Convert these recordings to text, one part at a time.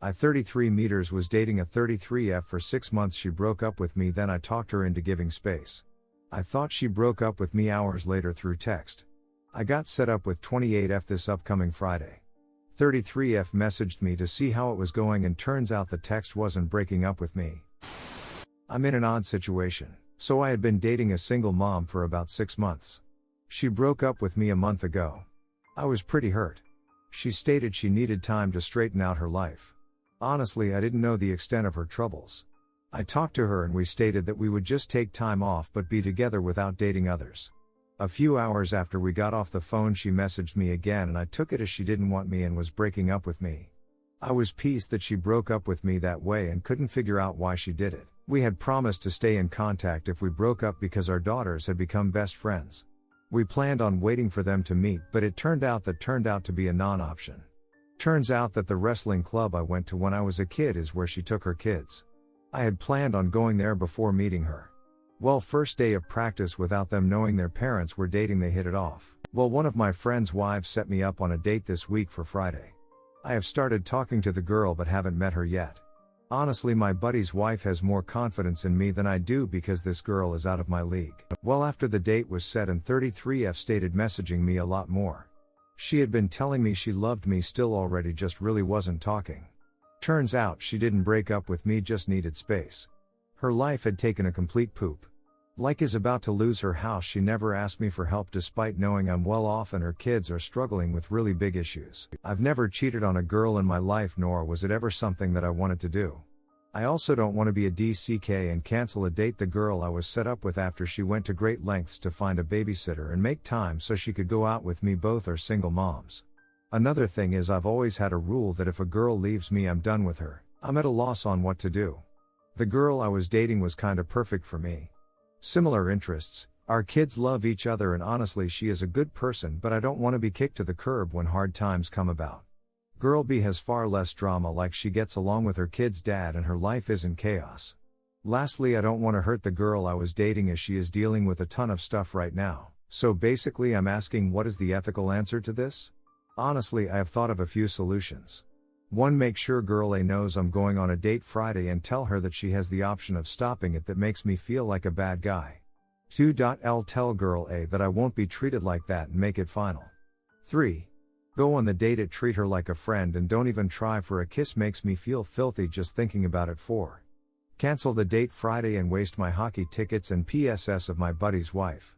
I 33 meters was dating a 33F for 6 months. She broke up with me, then I talked her into giving space. I thought she broke up with me hours later through text. I got set up with 28F this upcoming Friday. 33F messaged me to see how it was going, and turns out the text wasn't breaking up with me. I'm in an odd situation. So I had been dating a single mom for about 6 months. She broke up with me a month ago. I was pretty hurt. She stated she needed time to straighten out her life. Honestly, I didn't know the extent of her troubles. I talked to her and we stated that we would just take time off but be together without dating others. A few hours after we got off the phone, she messaged me again, and I took it as she didn't want me and was breaking up with me. I was pissed that she broke up with me that way and couldn't figure out why she did it. We had promised to stay in contact if we broke up because our daughters had become best friends. We planned on waiting for them to meet, but it turned out to be a non-option. Turns out that the wrestling club I went to when I was a kid is where she took her kids. I had planned on going there before meeting her. Well, first day of practice, without them knowing their parents were dating, they hit it off. Well, one of my friend's wives set me up on a date this week for Friday. I have started talking to the girl but haven't met her yet. Honestly, my buddy's wife has more confidence in me than I do because this girl is out of my league. Well, after the date was set and 33F stated messaging me a lot more. She had been telling me she loved me still already, just really wasn't talking. Turns out she didn't break up with me, just needed space. Her life had taken a complete poop. Like is about to lose her house. She never asked me for help despite knowing I'm well off and her kids are struggling with really big issues. I've never cheated on a girl in my life, nor was it ever something that I wanted to do. I also don't want to be a DCK and cancel a date the girl I was set up with after she went to great lengths to find a babysitter and make time so she could go out with me. Both are single moms. Another thing is, I've always had a rule that if a girl leaves me, I'm done with her. I'm at a loss on what to do. The girl I was dating was kinda perfect for me. Similar interests, our kids love each other, and honestly she is a good person, but I don't want to be kicked to the curb when hard times come about. Girl B has far less drama, like she gets along with her kid's dad and her life isn't chaos. Lastly, I don't want to hurt the girl I was dating as she is dealing with a ton of stuff right now. So basically I'm asking, what is the ethical answer to this? Honestly, I have thought of a few solutions. 1. Make sure girl A knows I'm going on a date Friday and tell her that she has the option of stopping it. That makes me feel like a bad guy. 2. L. Tell girl A that I won't be treated like that and make it final. 3. Go on the date it, treat her like a friend and don't even try for a kiss, makes me feel filthy just thinking about it. 4. Cancel the date Friday and waste my hockey tickets and PSS of my buddy's wife.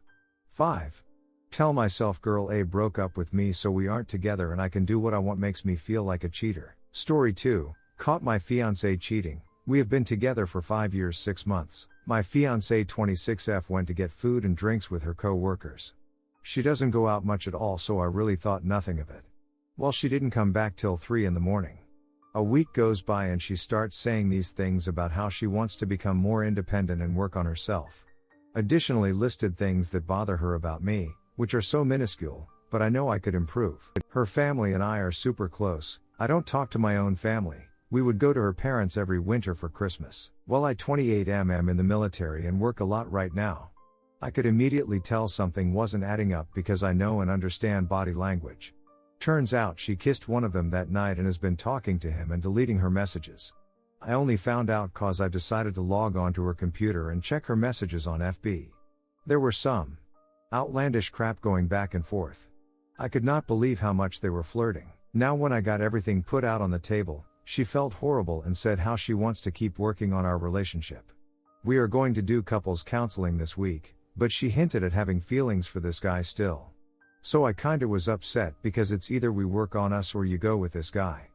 5. Tell myself girl A broke up with me so we aren't together and I can do what I want, makes me feel like a cheater. Story 2. Caught my fiancé cheating. We have been together for 5 years 6 months. My fiancé 26F went to get food and drinks with her co-workers. She doesn't go out much at all, so I really thought nothing of it. Well, she didn't come back till 3 in the morning. A week goes by and she starts saying these things about how she wants to become more independent and work on herself. Additionally, listed things that bother her about me, which are so minuscule, but I know I could improve. Her family and I are super close. I don't talk to my own family. We would go to her parents every winter for Christmas. Well, I 28mm in the military and work a lot right now. I could immediately tell something wasn't adding up because I know and understand body language. Turns out she kissed one of them that night and has been talking to him and deleting her messages. I only found out cause I decided to log on to her computer and check her messages on FB. There were some outlandish crap going back and forth. I could not believe how much they were flirting. Now when I got everything put out on the table, she felt horrible and said how she wants to keep working on our relationship. We are going to do couples counseling this week, but she hinted at having feelings for this guy still. So I kinda was upset because it's either we work on us or you go with this guy.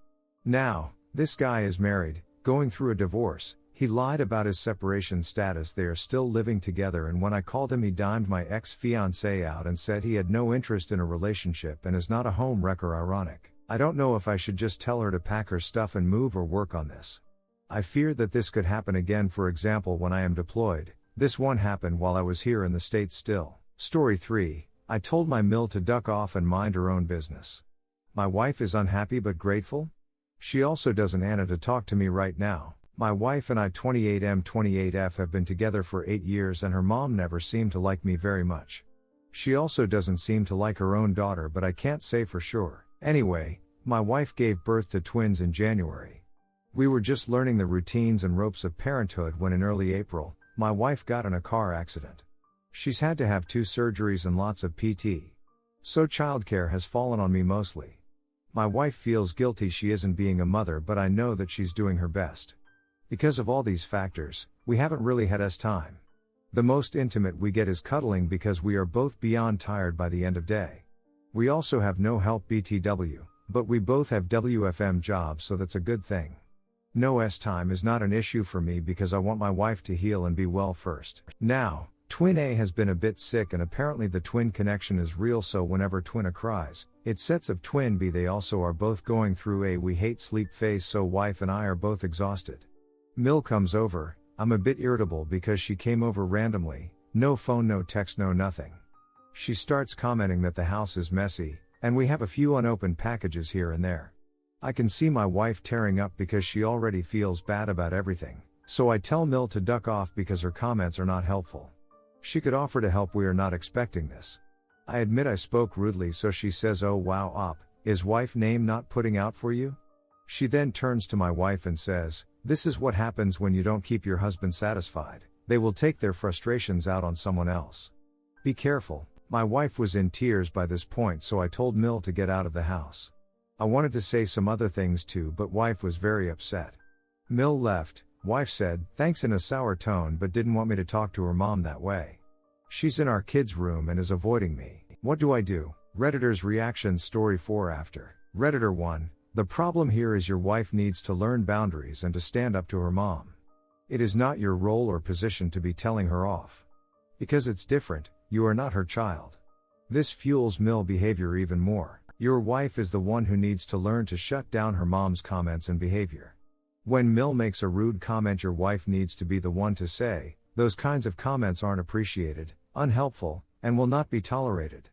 Now, this guy is married, going through a divorce. He lied about his separation status. They are still living together, and when I called him he dimed my ex-fiancée out and said he had no interest in a relationship and is not a home wrecker. Ironic. I don't know if I should just tell her to pack her stuff and move or work on this. I fear that this could happen again, for example when I am deployed. This one happened while I was here in the States still. Story 3. I told my mill to duck off and mind her own business. My wife is unhappy but grateful. She also doesn't Anna to talk to me right now. My wife and I 28M28F have been together for 8 years and her mom never seemed to like me very much. She also doesn't seem to like her own daughter, but I can't say for sure. Anyway, my wife gave birth to twins in January. We were just learning the routines and ropes of parenthood when in early April, my wife got in a car accident. She's had to have 2 surgeries and lots of PT. So childcare has fallen on me mostly. My wife feels guilty she isn't being a mother, but I know that she's doing her best. Because of all these factors, we haven't really had time. The most intimate we get is cuddling because we are both beyond tired by the end of day. We also have no help BTW, but we both have WFM jobs, so that's a good thing. No time is not an issue for me because I want my wife to heal and be well first. Now, Twin A has been a bit sick and apparently the twin connection is real, so whenever Twin A cries, it sets of Twin B. They also are both going through a we hate sleep phase, so wife and I are both exhausted. Mill comes over. I'm a bit irritable because she came over randomly, no phone, no text, no nothing. She starts commenting that the house is messy, and we have a few unopened packages here and there. I can see my wife tearing up because she already feels bad about everything, so I tell Mill to duck off because her comments are not helpful. She could offer to help, we are not expecting this. I admit I spoke rudely, so she says, oh wow op, is wife name not putting out for you? She then turns to my wife and says, this is what happens when you don't keep your husband satisfied, they will take their frustrations out on someone else. Be careful. My wife was in tears by this point, so I told Mill to get out of the house. I wanted to say some other things too, but wife was very upset. Mill left. Wife said, thanks in a sour tone, but didn't want me to talk to her mom that way. She's in our kids' room and is avoiding me. What do I do? Redditor's reactions. Story 4 after. Redditor 1. The problem here is your wife needs to learn boundaries and to stand up to her mom. It is not your role or position to be telling her off. Because it's different, you are not her child. This fuels Mill behavior even more. Your wife is the one who needs to learn to shut down her mom's comments and behavior. When Mill makes a rude comment, your wife needs to be the one to say, those kinds of comments aren't appreciated, unhelpful, and will not be tolerated.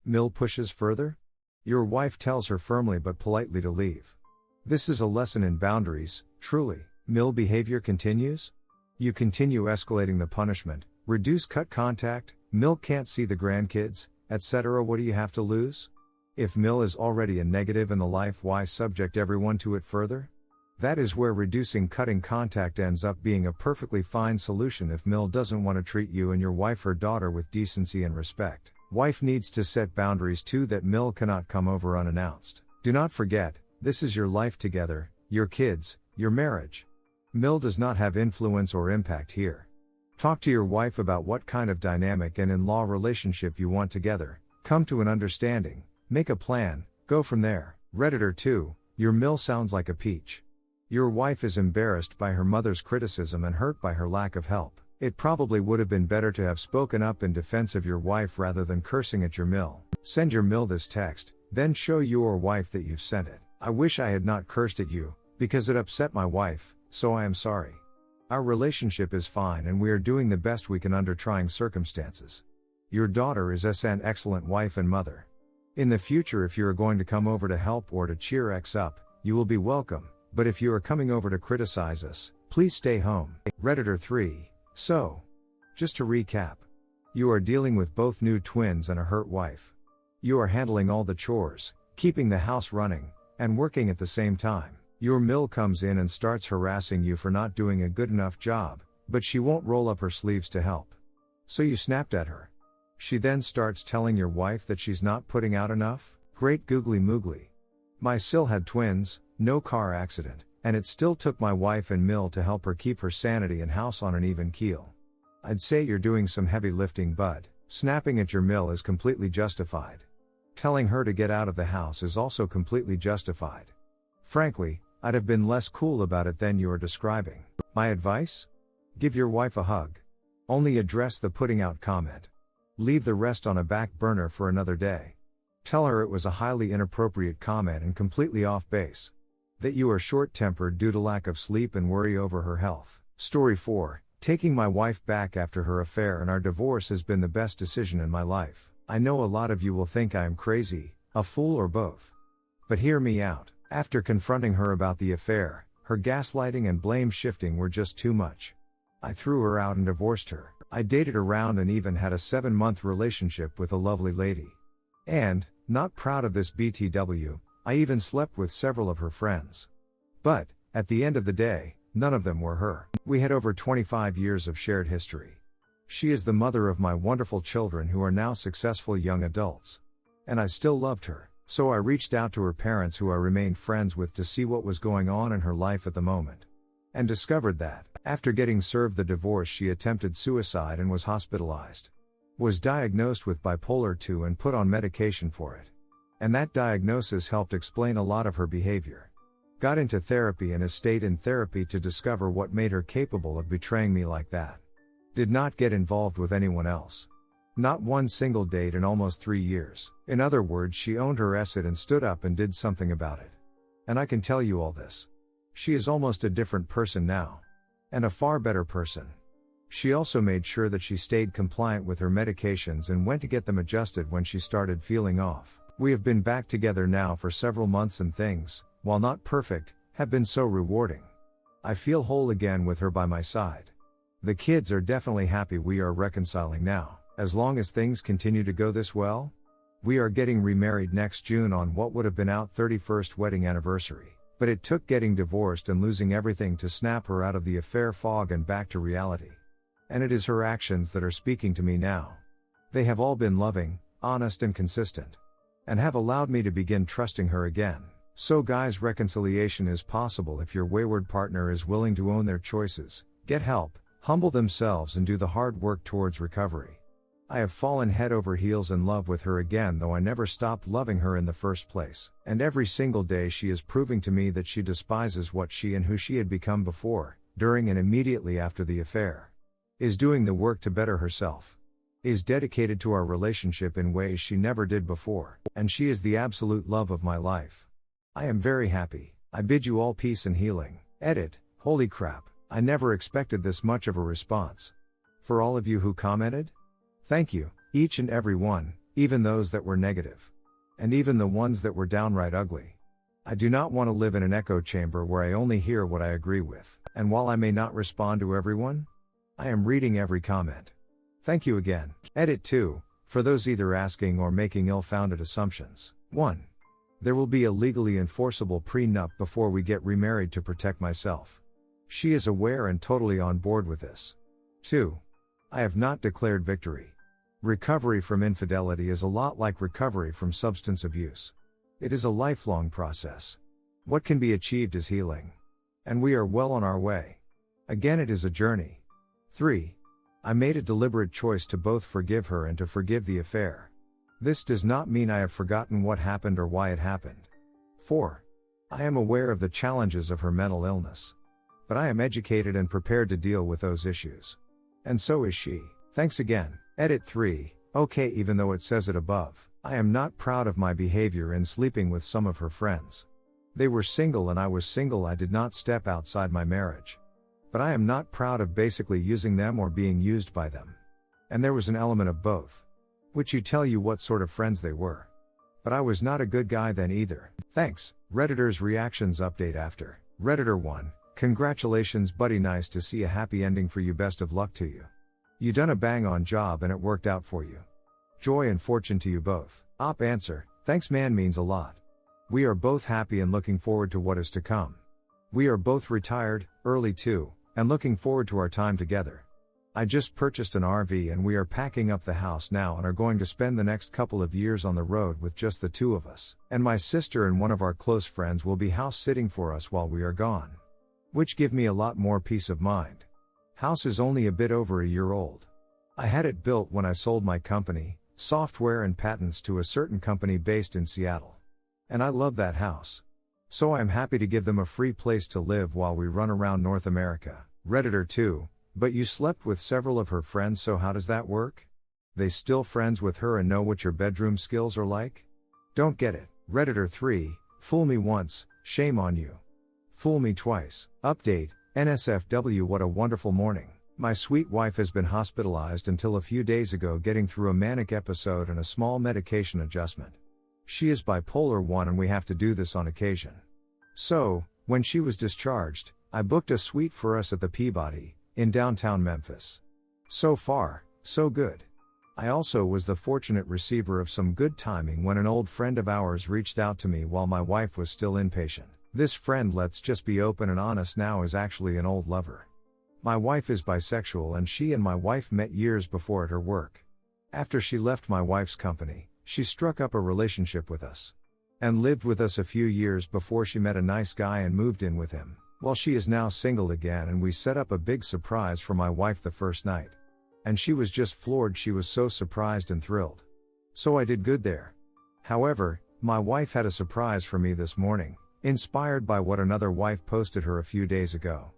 Mill pushes further. Your wife tells her firmly but politely to leave. This is a lesson in boundaries, truly. Mill behavior continues. You continue escalating the punishment, reduce cut contact, Mill can't see the grandkids, etc. What do you have to lose? If Mill is already a negative in the life, why subject everyone to it further? That is where reducing cutting contact ends up being a perfectly fine solution if Mill doesn't want to treat you and your wife, her daughter, with decency and respect. Wife needs to set boundaries too, that Mill cannot come over unannounced. Do not forget, this is your life together, your kids, your marriage. Mill does not have influence or impact here. Talk to your wife about what kind of dynamic and in-law relationship you want together, come to an understanding, make a plan, go from there. Redditor 2, your Mill sounds like a peach. Your wife is embarrassed by her mother's criticism and hurt by her lack of help. It probably would have been better to have spoken up in defense of your wife rather than cursing at your Mill. Send your Mill this text, then show your wife that you've sent it. I wish I had not cursed at you, because it upset my wife, so I am sorry. Our relationship is fine and we are doing the best we can under trying circumstances. Your daughter is an excellent wife and mother. In the future, if you are going to come over to help or to cheer X up, you will be welcome, but if you are coming over to criticize us, please stay home. Redditor 3. So, just to recap, you are dealing with both new twins and a hurt wife. You are handling all the chores, keeping the house running, and working at the same time. Your Mill comes in and starts harassing you for not doing a good enough job, but she won't roll up her sleeves to help. So you snapped at her. She then starts telling your wife that she's not putting out enough. Great googly moogly. My Sil had twins, no car accident, and it still took my wife and Mill to help her keep her sanity and house on an even keel. I'd say you're doing some heavy lifting, bud. Snapping at your Mill is completely justified. Telling her to get out of the house is also completely justified. Frankly, I'd have been less cool about it than you are describing. My advice? Give your wife a hug. Only address the putting out comment. Leave the rest on a back burner for another day. Tell her it was a highly inappropriate comment and completely off base. That you are short-tempered due to lack of sleep and worry over her health. Story 4. Taking my wife back after her affair and our divorce has been the best decision in my life. I know a lot of you will think I am crazy, a fool, or both. But hear me out. After confronting her about the affair, her gaslighting and blame shifting were just too much. I threw her out and divorced her. I dated around and even had a 7-month relationship with a lovely lady. And, not proud of this BTW, I even slept with several of her friends. But, at the end of the day, none of them were her. We had over 25 years of shared history. She is the mother of my wonderful children who are now successful young adults. And I still loved her, so I reached out to her parents who I remained friends with to see what was going on in her life at the moment. And discovered that, after getting served the divorce, she attempted suicide and was hospitalized. Was diagnosed with bipolar 2 and put on medication for it. And that diagnosis helped explain a lot of her behavior. Got into therapy and has stayed in therapy to discover what made her capable of betraying me like that. Did not get involved with anyone else. Not one single date in almost 3 years. In other words, she owned her acid and stood up and did something about it. And I can tell you all this. She is almost a different person now. And a far better person. She also made sure that she stayed compliant with her medications and went to get them adjusted when she started feeling off. We have been back together now for several months and things, while not perfect, have been so rewarding. I feel whole again with her by my side. The kids are definitely happy we are reconciling now. As long as things continue to go this well, we are getting remarried next June on what would have been our 31st wedding anniversary. But it took getting divorced and losing everything to snap her out of the affair fog and back to reality. And it is her actions that are speaking to me now. They have all been loving, honest and consistent. And have allowed me to begin trusting her again. So guys, reconciliation is possible if your wayward partner is willing to own their choices, get help, humble themselves and do the hard work towards recovery. I have fallen head over heels in love with her again, though I never stopped loving her in the first place. And every single day she is proving to me that she despises what she and who she had become before, during and immediately after the affair. Is doing the work to better herself. Is dedicated to our relationship in ways she never did before. And she is the absolute love of my life. I am very happy. I bid you all peace and healing. Edit. Holy crap, I never expected this much of a response. For all of you who commented, thank you, each and every one, even those that were negative. And even the ones that were downright ugly. I do not want to live in an echo chamber where I only hear what I agree with. And while I may not respond to everyone, I am reading every comment. Thank you again. Edit 2, for those either asking or making ill-founded assumptions. 1. There will be a legally enforceable prenup before we get remarried to protect myself. She is aware and totally on board with this. 2. I have not declared victory. Recovery from infidelity is a lot like recovery from substance abuse. It is a lifelong process. What can be achieved is healing. And we are well on our way. Again, it is a journey. 3. I made a deliberate choice to both forgive her and to forgive the affair. This does not mean I have forgotten what happened or why it happened. 4. I am aware of the challenges of her mental illness. But I am educated and prepared to deal with those issues. And so is she. Thanks again. Edit 3. Okay, even though it says it above, I am not proud of my behavior in sleeping with some of her friends. They were single and I was single. I did not step outside my marriage. But I am not proud of basically using them or being used by them. And there was an element of both. Which you tell you what sort of friends they were. But I was not a good guy then either. Thanks. Redditor's reactions update after. Redditor 1. Congratulations buddy, nice to see a happy ending for you, best of luck to you. You done a bang on job and it worked out for you. Joy and fortune to you both. Op answer. Thanks man, means a lot. We are both happy and looking forward to what is to come. We are both retired, early too, and looking forward to our time together. I just purchased an RV and we are packing up the house now and are going to spend the next couple of years on the road with just the two of us. And my sister and one of our close friends will be house sitting for us while we are gone. Which give me a lot more peace of mind. House is only a bit over a year old. I had it built when I sold my company, software and patents to a certain company based in Seattle. And I love that house. So I am happy to give them a free place to live while we run around North America. Redditor 2. But you slept with several of her friends, so how does that work? They still friends with her and know what your bedroom skills are like? Don't get it. Redditor 3. Fool me once, shame on you. Fool me twice. Update. NSFW, what a wonderful morning. My sweet wife has been hospitalized until a few days ago, getting through a manic episode and a small medication adjustment. She is bipolar 1 and we have to do this on occasion. So, when she was discharged, I booked a suite for us at the Peabody, in downtown Memphis. So far, so good. I also was the fortunate receiver of some good timing when an old friend of ours reached out to me while my wife was still inpatient. This friend, let's just be open and honest now, is actually an old lover. My wife is bisexual and she and my wife met years before at her work. After she left my wife's company, she struck up a relationship with us. And lived with us a few years before she met a nice guy and moved in with him. Well, she is now single again and we set up a big surprise for my wife the first night. And she was just floored, she was so surprised and thrilled. So I did good there. However, my wife had a surprise for me this morning, inspired by what another wife posted her a few days ago.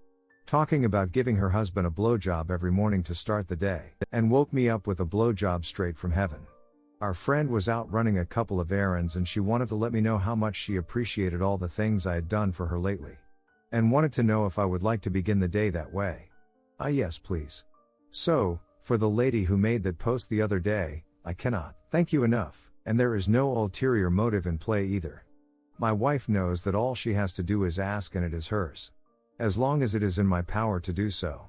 Talking about giving her husband a blowjob every morning to start the day, and woke me up with a blowjob straight from heaven. Our friend was out running a couple of errands and she wanted to let me know how much she appreciated all the things I had done for her lately. And wanted to know if I would like to begin the day that way. Yes please. So, for the lady who made that post the other day, I cannot thank you enough, and there is no ulterior motive in play either. My wife knows that all she has to do is ask and it is hers. As long as it is in my power to do so.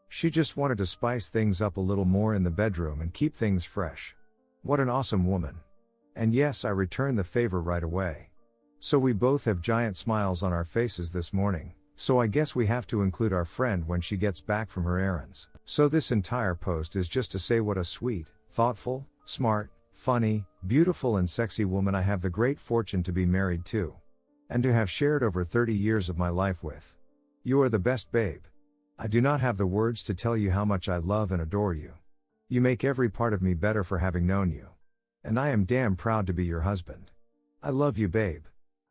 She just wanted to spice things up a little more in the bedroom and keep things fresh. What an awesome woman. And yes, I returned the favor right away. So we both have giant smiles on our faces this morning, so I guess we have to include our friend when she gets back from her errands. So this entire post is just to say what a sweet, thoughtful, smart, funny, beautiful and sexy woman I have the great fortune to be married to. And to have shared over 30 years of my life with. You are the best, babe. I do not have the words to tell you how much I love and adore you. You make every part of me better for having known you. And I am damn proud to be your husband. I love you, babe.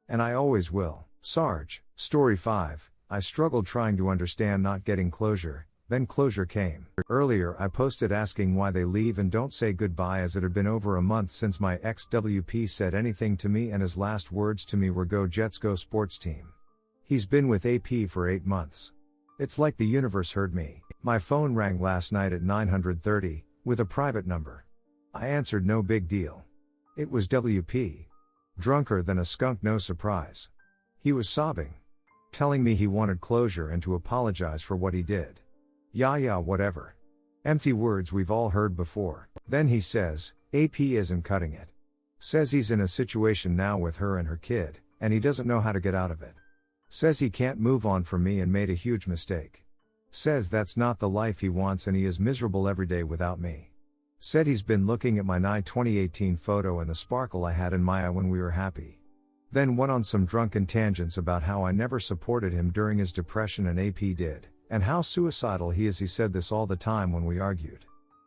And I always will. Sarge. Story 5. I struggled trying to understand not getting closure, then closure came. Earlier I posted asking why they leave and don't say goodbye, as it had been over a month since my ex-WP said anything to me and his last words to me were "Go Jets, go sports team." He's been with AP for 8 months. It's like the universe heard me. My phone rang last night at 9:30, with a private number. I answered, no big deal. It was WP. Drunker than a skunk, no surprise. He was sobbing. Telling me he wanted closure and to apologize for what he did. Yeah, whatever. Empty words we've all heard before. Then he says, AP isn't cutting it. Says he's in a situation now with her and her kid, and he doesn't know how to get out of it. Says he can't move on from me and made a huge mistake. Says that's not the life he wants and he is miserable every day without me. Said he's been looking at my 2018 photo and the sparkle I had in my eye when we were happy. Then went on some drunken tangents about how I never supported him during his depression and AP did, and how suicidal he is. He said this all the time when we argued.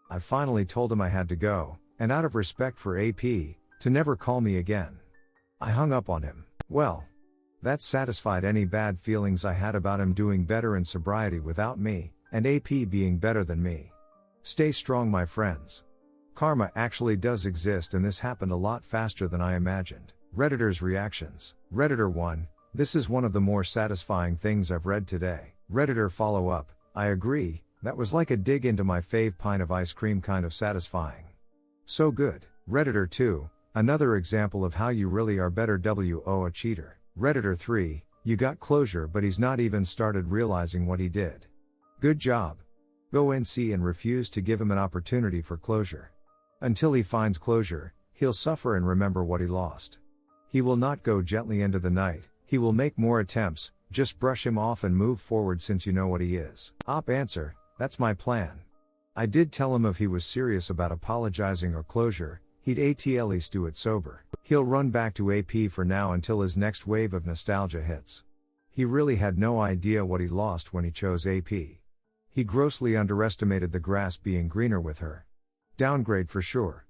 I finally told him I had to go, and out of respect for AP, to never call me again. I hung up on him. Well, that satisfied any bad feelings I had about him doing better in sobriety without me, and AP being better than me. Stay strong, my friends. Karma actually does exist, and this happened a lot faster than I imagined. Redditors' reactions. Redditor 1, this is one of the more satisfying things I've read today. Redditor follow-up, I agree, that was like a dig into my fave pint of ice cream, kind of satisfying. So good. Redditor 2, another example of how you really are better a cheater. Redditor 3, you got closure but he's not even started realizing what he did. Good job. Go NC and refuse to give him an opportunity for closure. Until he finds closure, he'll suffer and remember what he lost. He will not go gently into the night, he will make more attempts, just brush him off and move forward since you know what he is. Op answer, that's my plan. I did tell him if he was serious about apologizing or closure, he'd at least do it sober. He'll run back to AP for now until his next wave of nostalgia hits. He really had no idea what he lost when he chose AP. He grossly underestimated the grass being greener with her. Downgrade for sure.